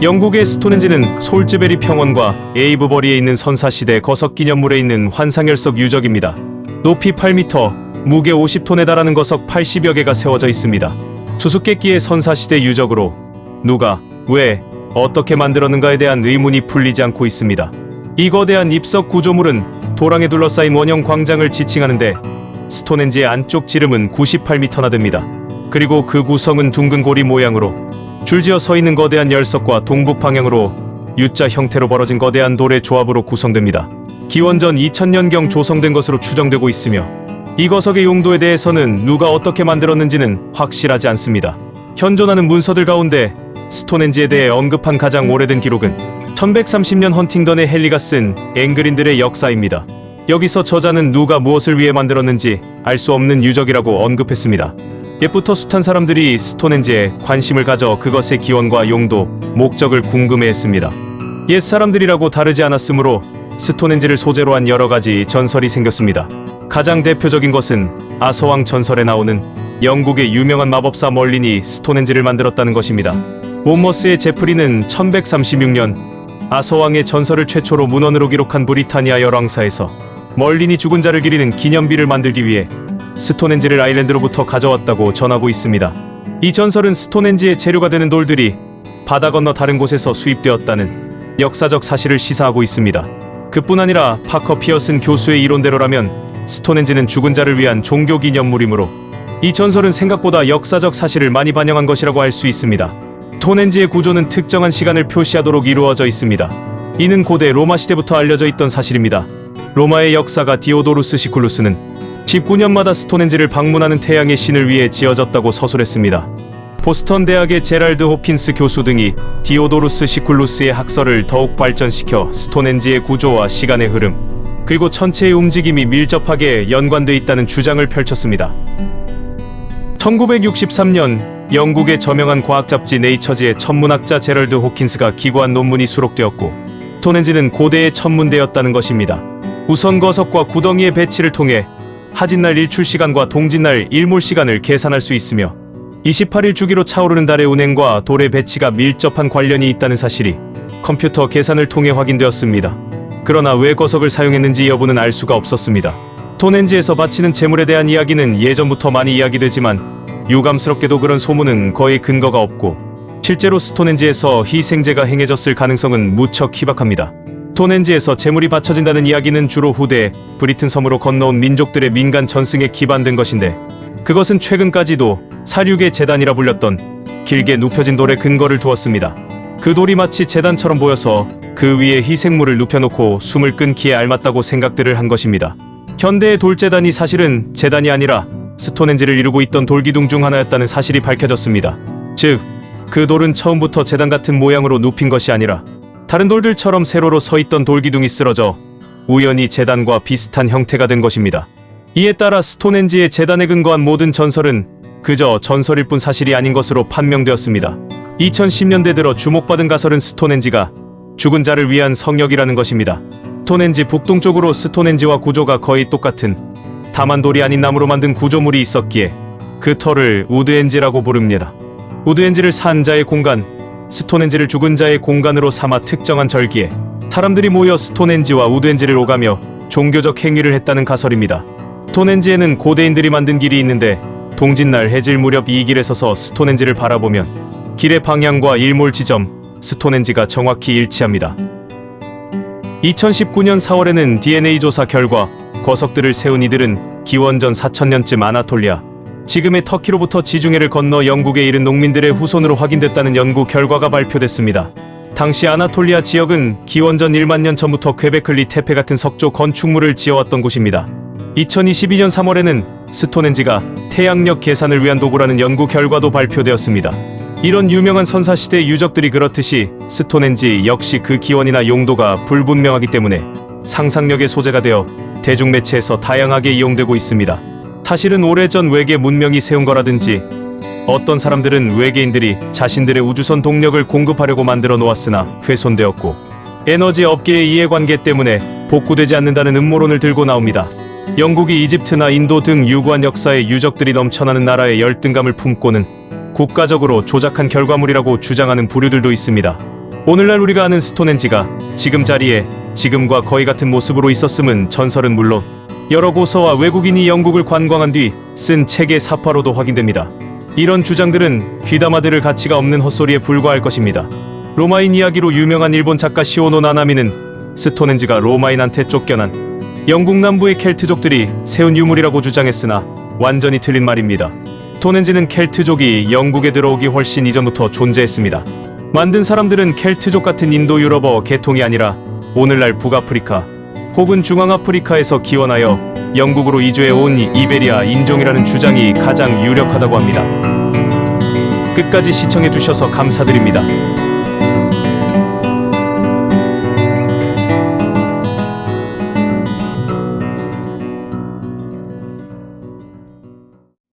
영국의 스톤헨지는 솔즈베리 평원과 에이브버리에 있는 선사시대 거석 기념물에 있는 환상열석 유적입니다. 높이 8m, 무게 50톤에 달하는 거석 80여 개가 세워져 있습니다. 수수께끼의 선사시대 유적으로 누가, 왜, 어떻게 만들었는가에 대한 의문이 풀리지 않고 있습니다. 이 거대한 입석 구조물은 도랑에 둘러싸인 원형 광장을 지칭하는데 스톤헨지의 안쪽 지름은 98m나 됩니다. 그리고 그 구성은 둥근 고리 모양으로 줄지어 서 있는 거대한 열석과 동북 방향으로 U자 형태로 벌어진 거대한 돌의 조합으로 구성됩니다. 기원전 2000년경 조성된 것으로 추정되고 있으며 이 거석의 용도에 대해서는 누가 어떻게 만들었는지는 확실하지 않습니다. 현존하는 문서들 가운데 스톤헨지에 대해 언급한 가장 오래된 기록은 1130년 헌팅던의 헨리가 쓴 앵그린들의 역사입니다. 여기서 저자는 누가 무엇을 위해 만들었는지 알 수 없는 유적이라고 언급했습니다. 옛부터 숱한 사람들이 스톤헨지에 관심을 가져 그것의 기원과 용도, 목적을 궁금해했습니다. 옛 사람들이라고 다르지 않았으므로 스톤헨지를 소재로 한 여러 가지 전설이 생겼습니다. 가장 대표적인 것은 아서왕 전설에 나오는 영국의 유명한 마법사 멀린이 스톤헨지를 만들었다는 것입니다. 몬머스의 제프리는 1136년 아서왕의 전설을 최초로 문헌으로 기록한 브리타니아 열왕사에서 멀린이 죽은 자를 기리는 기념비를 만들기 위해 스톤헨지를 아일랜드로부터 가져왔다고 전하고 있습니다. 이 전설은 스톤헨지의 재료가 되는 돌들이 바다 건너 다른 곳에서 수입되었다는 역사적 사실을 시사하고 있습니다. 그뿐 아니라 파커 피어슨 교수의 이론대로라면 스톤헨지는 죽은 자를 위한 종교 기념물이므로 이 전설은 생각보다 역사적 사실을 많이 반영한 것이라고 할 수 있습니다. 스톤헨지의 구조는 특정한 시간을 표시하도록 이루어져 있습니다. 이는 고대 로마 시대부터 알려져 있던 사실입니다. 로마의 역사가 디오도루스 시쿨루스는 19년마다 스톤헨지를 방문하는 태양의 신을 위해 지어졌다고 서술했습니다. 보스턴 대학의 제랄드 호킨스 교수 등이 디오도루스 시쿨루스의 학설을 더욱 발전시켜 스톤헨지의 구조와 시간의 흐름, 그리고 천체의 움직임이 밀접하게 연관돼 있다는 주장을 펼쳤습니다. 1963년 영국의 저명한 과학 잡지 네이처지의 천문학자 제럴드 호킨스가 기고한 논문이 수록되었고 스톤헨지는 고대의 천문대였다는 것입니다. 우선 거석과 구덩이의 배치를 통해 하진날 일출시간과 동짓날 일몰시간을 계산할 수 있으며 28일 주기로 차오르는 달의 운행과 돌의 배치가 밀접한 관련이 있다는 사실이 컴퓨터 계산을 통해 확인되었습니다. 그러나 왜 거석을 사용했는지 여부는 알 수가 없었습니다. 스톤헨지에서 바치는 재물에 대한 이야기는 예전부터 많이 이야기되지만 유감스럽게도 그런 소문은 거의 근거가 없고 실제로 스톤헨지에서 희생제가 행해졌을 가능성은 무척 희박합니다. 스톤헨지에서 재물이 바쳐진다는 이야기는 주로 후대 브리튼 섬으로 건너온 민족들의 민간 전승에 기반된 것인데 그것은 최근까지도 사륙의 제단이라 불렸던 길게 눕혀진 돌에 근거를 두었습니다. 그 돌이 마치 제단처럼 보여서 그 위에 희생물을 눕혀놓고 숨을 끊기에 알맞다고 생각들을 한 것입니다. 현대의 돌제단이 사실은 제단이 아니라 스톤헨지를 이루고 있던 돌기둥 중 하나였다는 사실이 밝혀졌습니다. 즉, 그 돌은 처음부터 제단 같은 모양으로 눕힌 것이 아니라 다른 돌들처럼 세로로 서 있던 돌기둥이 쓰러져 우연히 제단과 비슷한 형태가 된 것입니다. 이에 따라 스톤헨지의 제단에 근거한 모든 전설은 그저 전설일 뿐 사실이 아닌 것으로 판명되었습니다. 2010년대 들어 주목받은 가설은 스톤헨지가 죽은 자를 위한 성역이라는 것입니다. 스톤헨지 북동쪽으로 스톤헨지와 구조가 거의 똑같은 다만 돌이 아닌 나무로 만든 구조물이 있었기에 그 터를 우드헨지라고 부릅니다. 우드헨지를 산 자의 공간, 스톤헨지를 죽은 자의 공간으로 삼아 특정한 절기에 사람들이 모여 스톤헨지와 우드헨지를 오가며 종교적 행위를 했다는 가설입니다. 스톤헨지에는 고대인들이 만든 길이 있는데 동짓날 해질 무렵 이 길에 서서 스톤헨지를 바라보면 길의 방향과 일몰 지점, 스톤헨지가 정확히 일치합니다. 2019년 4월에는 DNA 조사 결과 거석들을 세운 이들은 기원전 4000년쯤 아나톨리아, 지금의 터키로부터 지중해를 건너 영국에 이른 농민들의 후손으로 확인됐다는 연구 결과가 발표됐습니다. 당시 아나톨리아 지역은 기원전 1만 년 전부터 퀘베클리 테페 같은 석조 건축물을 지어왔던 곳입니다. 2022년 3월에는 스톤헨지가 태양력 계산을 위한 도구라는 연구 결과도 발표되었습니다. 이런 유명한 선사시대 유적들이 그렇듯이 스톤헨지 역시 그 기원이나 용도가 불분명하기 때문에 상상력의 소재가 되어 대중매체에서 다양하게 이용되고 있습니다. 사실은 오래전 외계 문명이 세운 거라든지 어떤 사람들은 외계인들이 자신들의 우주선 동력을 공급하려고 만들어 놓았으나 훼손되었고 에너지 업계의 이해관계 때문에 복구되지 않는다는 음모론을 들고 나옵니다. 영국이 이집트나 인도 등 유구한 역사의 유적들이 넘쳐나는 나라에 열등감을 품고는 국가적으로 조작한 결과물이라고 주장하는 부류들도 있습니다. 오늘날 우리가 아는 스톤헨지가 지금 자리에 지금과 거의 같은 모습으로 있었음은 전설은 물론 여러 고서와 외국인이 영국을 관광한 뒤 쓴 책의 사파로도 확인됩니다. 이런 주장들은 귀담아 들을 가치가 없는 헛소리에 불과할 것입니다. 로마인 이야기로 유명한 일본 작가 시오노 나나미는 스톤헨지가 로마인한테 쫓겨난 영국 남부의 켈트족들이 세운 유물이라고 주장했으나 완전히 틀린 말입니다. 스톤헨지는 켈트족이 영국에 들어오기 훨씬 이전부터 존재했습니다. 만든 사람들은 켈트족 같은 인도 유럽어 계통이 아니라 오늘날 북아프리카 혹은 중앙아프리카에서 기원하여 영국으로 이주해 온 이베리아 인종이라는 주장이 가장 유력하다고 합니다. 끝까지 시청해주셔서 감사드립니다.